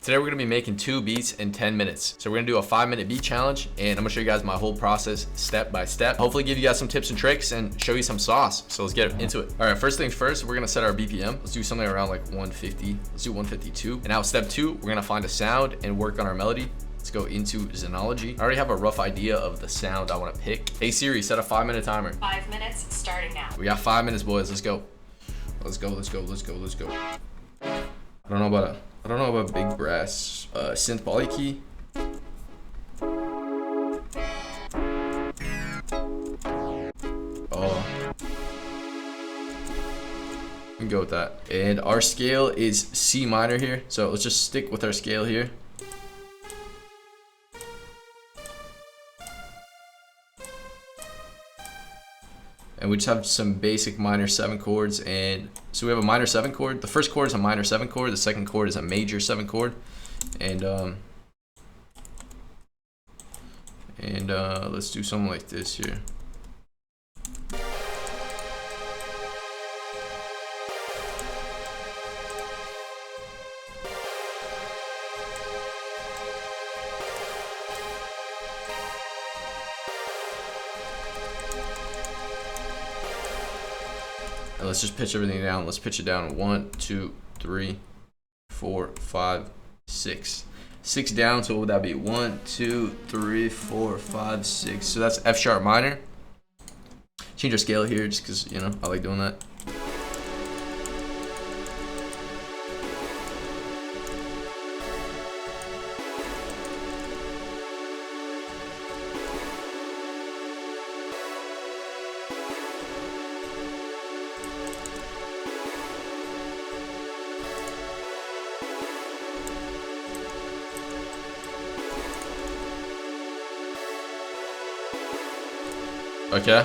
Today we're gonna be making 2 beats in 10 minutes. So we're gonna do a 5-minute beat challenge, and I'm gonna show you guys my whole process step by step. Hopefully give you guys some tips and tricks and show you some sauce. So let's get into it. All right, first things first, we're gonna set our BPM. Let's do something around like 150. Let's do 152. And now step 2, we're gonna find a sound and work on our melody. Let's go into Xenology. I already have a rough idea of the sound I wanna pick. Hey Siri, set a 5-minute timer. 5 minutes starting now. We got 5 minutes, boys. Let's go. Let's go, let's go, let's go, let's go. I don't know about big brass synth poly key. Oh, we can go with that. And our scale is C minor here, so let's just stick with our scale here. And we just have some basic minor 7 chords, and so we have a minor 7 chord. The first chord is a minor 7 chord. The second chord is a major 7 chord, and let's do something like this here. And let's just pitch everything down. Let's pitch it down. 1, 2, 3, 4, 5, 6. 6 down, so what would that be? 1, 2, 3, 4, 5, 6. So that's F sharp minor. Change our scale here just because, you know, I like doing that. Okay,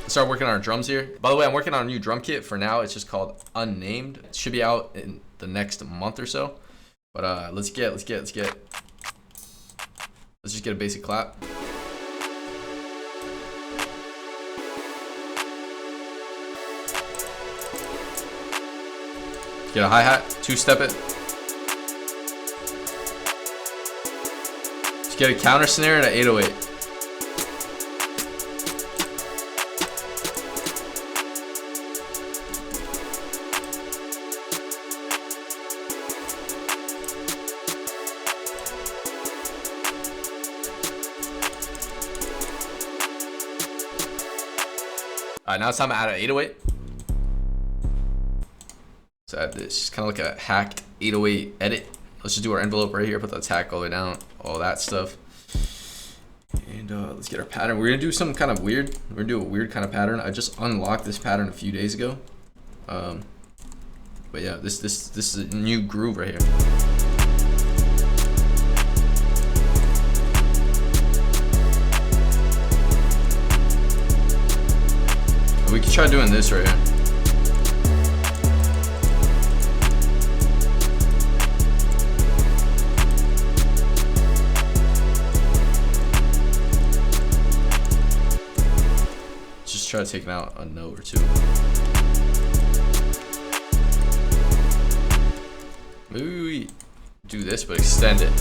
let's start working on our drums here. By the way, I'm working on a new drum kit. For now, it's just called Unnamed. It should be out in the next month or so. But let's just get a basic clap. Get a hi-hat, 2-step it. Just get a counter snare and an 808. Alright, now it's time to add an 808. So add this, just kind of like a hacked 808 edit. Let's just do our envelope right here, put the attack all the way down, all that stuff. And let's get our pattern. We're gonna do something kind of weird. We're gonna do a weird kind of pattern. I just unlocked this pattern a few days ago. But yeah, this is a new groove right here. We can try doing this right here. Just try taking out a note or two. Maybe we do this but extend it.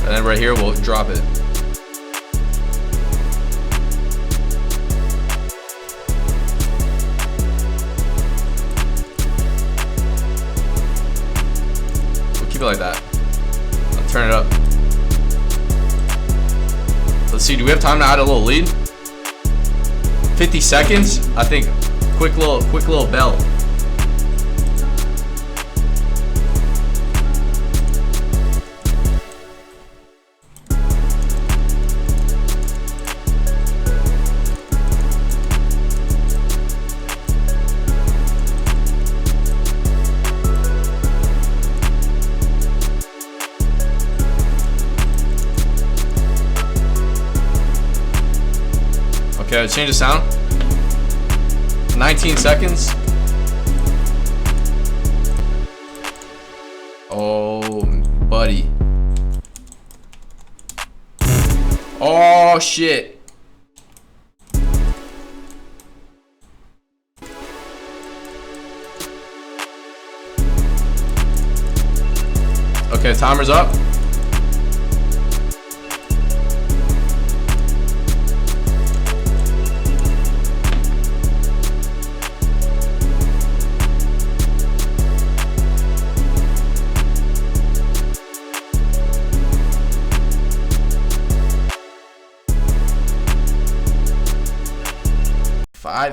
And then right here, we'll drop it. We'll keep it like that. I'll turn it up. Let's see, do we have time to add a little lead? 50 seconds? I think quick little bell. Okay, change the sound. 19 seconds. Oh, buddy. Oh, shit. Okay, timer's up.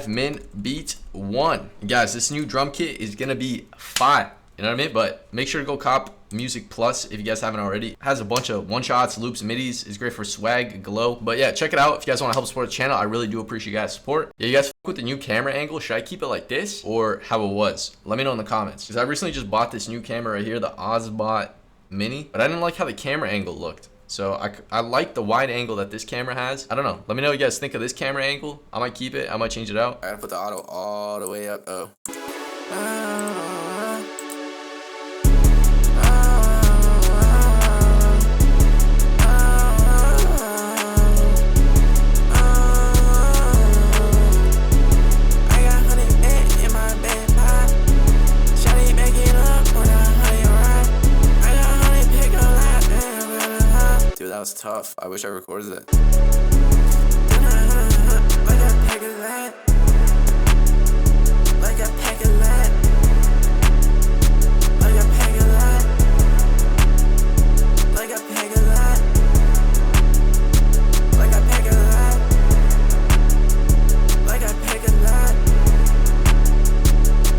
Min beat 1. Guys, this new drum kit is gonna be fire. You know what I mean? But make sure to go cop Music Plus if you guys haven't already. It has a bunch of one-shots, loops, midis. It's great for swag, glow. But yeah, check it out if you guys want to help support the channel. I really do appreciate you guys' support. Yeah, you guys fuck with the new camera angle. Should I keep it like this or how it was? Let me know in the comments. Because I recently just bought this new camera right here, the Ozbot Mini. But I didn't like how the camera angle looked. So I like the wide angle that this camera has. I don't know. Let me know what you guys think of this camera angle. I might keep it. I might change it out. I gotta put the auto all the way up though. That was tough. I wish I recorded it. Like a pack of that. Like a pack of that. Like a pack of that. Like a pack of that. Like a pack of that. Like a pack of that.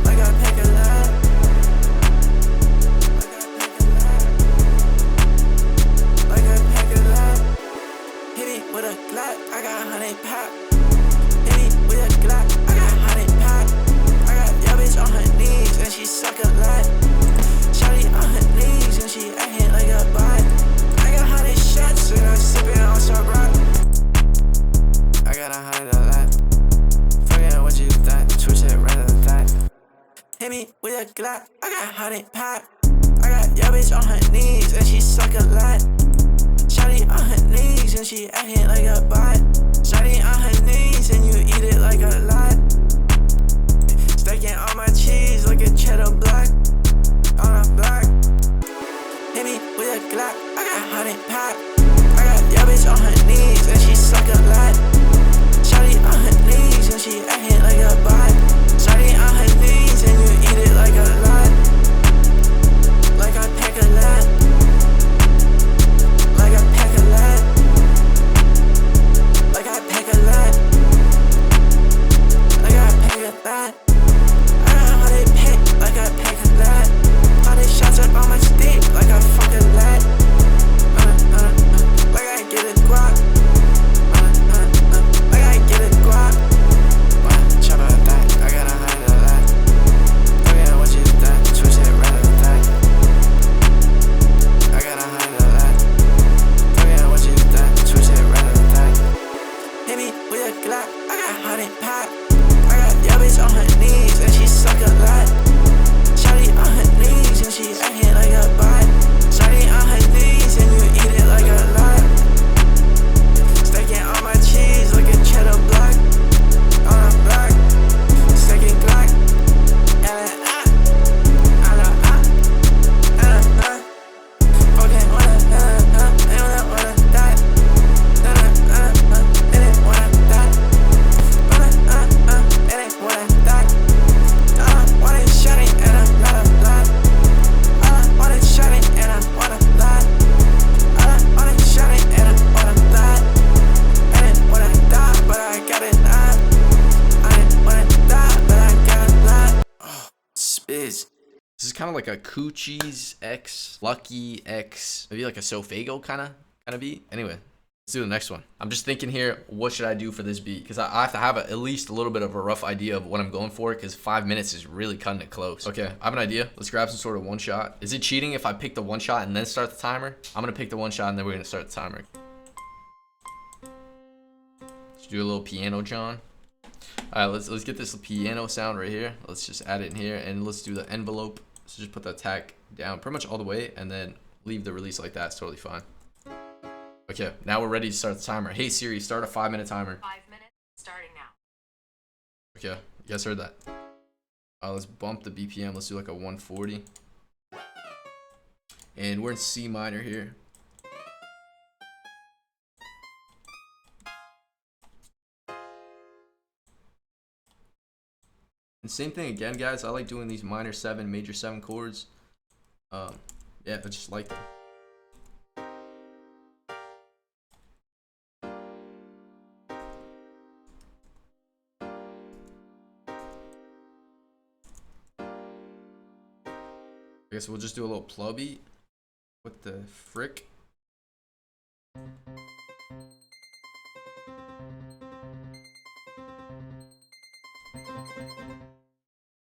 Like a pack of that. With a Glock, I got 100 pop. Hit me with a Glock, I got 100 pop. I got your bitch on her knees and she suck a lot. Shawty on her knees and she acting like a bot. I got 100 shots and I'm sipping on some rock. I got 100 of that. Forget what you thought, twist it right at that. Hit me with a Glock, I got 100 pop. I got your bitch on her knees and she suck a lot. Shawty on her knees and she acting like a bot. Shawty on her knees and you eat it like a lot. Stacking all my cheese like a cheddar block. On a block. Hit me with a Glock, I got 100 pop. I got your bitch on her knees and she suck a lot. Shawty on her knees and she acting like a bot. Shawty on her knees and you eat it like a lot. Like I pack a lot. Like a pack of that. Like I pack a lot. Like I pack of that. I got 100 pack. Like I pack of that. 100 shots up on my stick. Like I fuck a lot. Like I get a guap. Like I get a guap. Chop out that. I got 100 of that. Forget what you thought. Twist it right at that. I got 100 of that. Hit me with a Glock, I got 100 pop. I got your bitch on her knees and she suck a lot. Shawty on her knees and she acting like a bot. Shawty on her knees and you eat it like a lot. Stacking all my cheese like a cheddar block. On a block, stacking Glock. This is kind of like a Coochie's X, Lucky X, maybe like a Sofago kind of beat. Anyway, let's do the next one. I'm just thinking here, what should I do for this beat? Because I have to have at least a little bit of a rough idea of what I'm going for, because 5 minutes is really cutting it close. Okay, I have an idea. Let's grab some sort of one shot. Is it cheating if I pick the one shot and then start the timer? I'm gonna pick the one shot and then we're gonna start the timer. Let's do a little piano, John. All right, let's get this piano sound right here. Let's just add it in here and let's do the envelope. So just put the attack down pretty much all the way and then leave the release like that. It's totally fine. Okay, now we're ready to start the timer. Hey Siri, start a 5-minute timer. 5 minutes, starting now. Okay, you guys heard that. Let's bump the BPM. Let's do like a 140. And we're in C minor here. And same thing again, guys. I like doing these minor 7, major 7 chords. Yeah, I just like them. I guess we'll just do a little plubby. What the frick? Oh,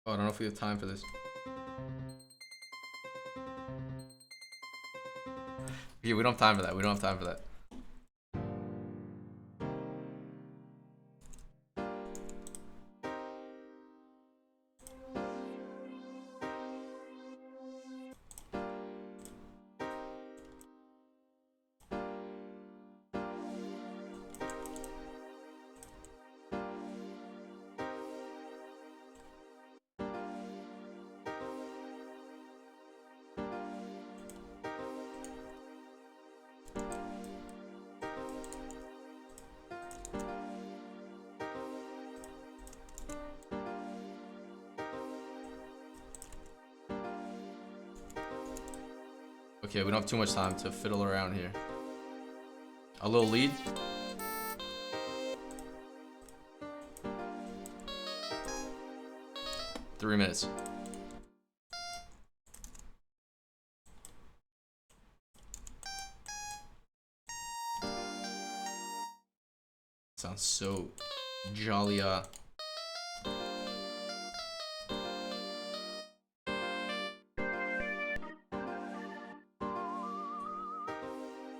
I don't know if we have time for this. Yeah, we don't have time for that. We don't have time for that. Okay, we don't have too much time to fiddle around here. A little lead. Three minutes. Sounds so jolly.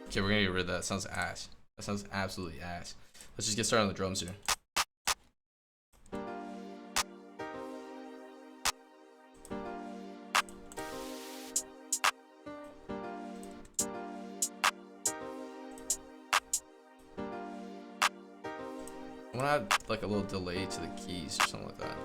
Okay, we're gonna get rid of that. That sounds ass. That sounds absolutely ass. Let's just get started on the drums here. I wanna add like a little delay to the keys or something like that.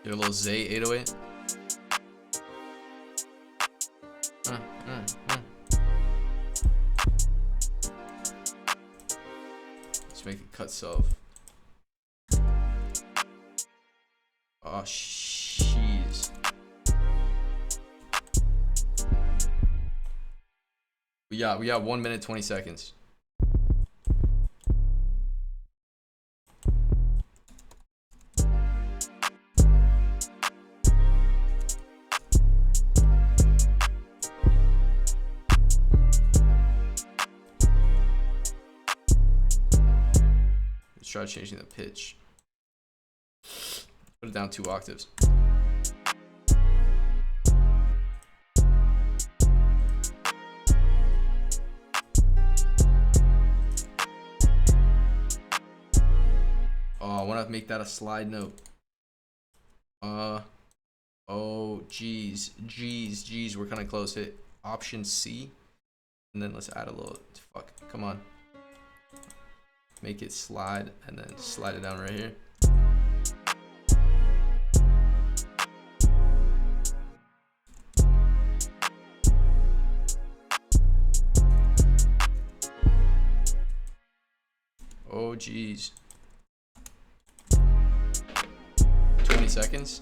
Get a little Zay 808. Let's make it cut self. Oh, jeez. We got 1 minute 20 seconds. Let's try changing the pitch. Put it down 2 octaves. Oh, I want to make that a slide note. Oh, geez, we're kind of close. Hit option C, and then let's add a little. Fuck, come on. Make it slide, and then slide it down right here. Oh, geez. 20 seconds.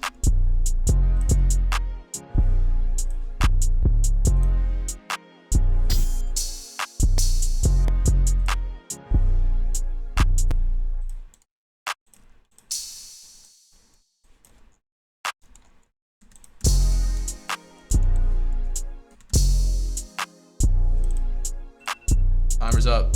Timer's up.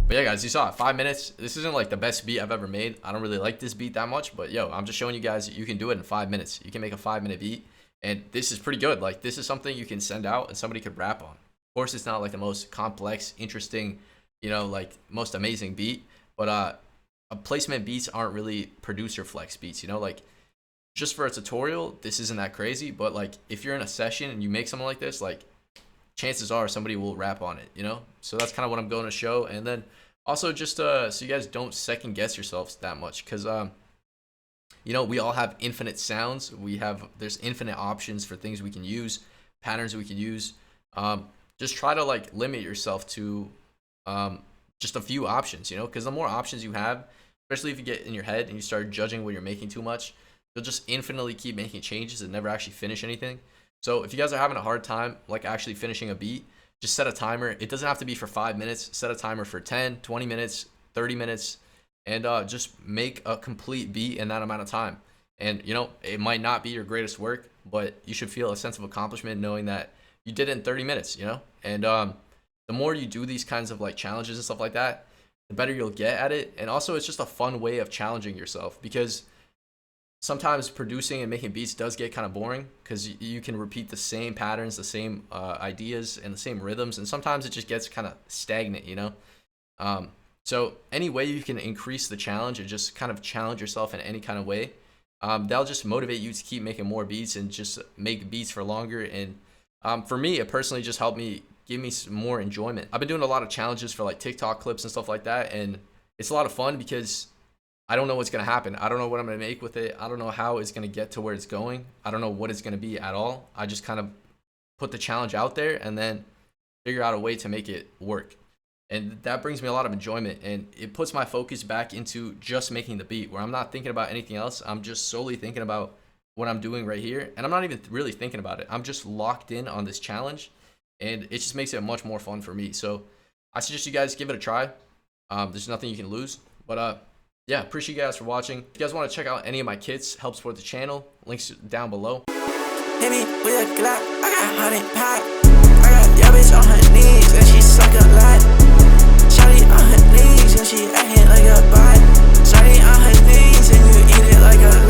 But yeah, guys, you saw it, 5 minutes. This isn't like the best beat I've ever made. I don't really like this beat that much, but yo, I'm just showing you guys that you can do it in 5 minutes. You can make a 5-minute beat, and this is pretty good. Like, this is something you can send out and somebody could rap on. Of course, it's not like the most complex, interesting, you know, like most amazing beat, but placement beats aren't really producer flex beats, you know, like just for a tutorial, this isn't that crazy, but like if you're in a session and you make something like this, like chances are somebody will rap on it, you know? So that's kind of what I'm going to show. And then also just so you guys don't second guess yourselves that much, because you know, we all have infinite sounds. There's infinite options for things we can use, patterns we can use. Just try to like limit yourself to just a few options, you know, because the more options you have, especially if you get in your head and you start judging what you're making too much, you'll just infinitely keep making changes and never actually finish anything. So if you guys are having a hard time like actually finishing a beat, just set a timer. It doesn't have to be for 5 minutes. Set a timer for 10, 20 minutes, 30 minutes, and just make a complete beat in that amount of time. And you know, it might not be your greatest work, but you should feel a sense of accomplishment knowing that you did it in 30 minutes, you know? And the more you do these kinds of like challenges and stuff like that, the better you'll get at it. And also it's just a fun way of challenging yourself, because sometimes producing and making beats does get kind of boring because you can repeat the same patterns, the same ideas, and the same rhythms, and sometimes it just gets kind of stagnant, you know? So any way you can increase the challenge and just kind of challenge yourself in any kind of way, that'll just motivate you to keep making more beats and just make beats for longer. And for me, it personally just helped me give me some more enjoyment. I've been doing a lot of challenges for like TikTok clips and stuff like that, and it's a lot of fun because I don't know what's going to happen. I don't know what I'm going to make with it. I don't know how it's going to get to where it's going. I don't know what it's going to be at all. I just kind of put the challenge out there and then figure out a way to make it work. And that brings me a lot of enjoyment, and it puts my focus back into just making the beat, where I'm not thinking about anything else. I'm just solely thinking about what I'm doing right here, and I'm not even really thinking about it. I'm just locked in on this challenge, and it just makes it much more fun for me. So I suggest you guys give it a try. There's nothing you can lose. But yeah, appreciate you guys for watching. If you guys want to check out any of my kits, help support the channel, links down below. Hit me with a Glock, I got 100 pop. I got your bitch on her knees and she suck a lot. Shawty on her knees and she acting like a bot. Shawty on her knees and you eat it like a lot.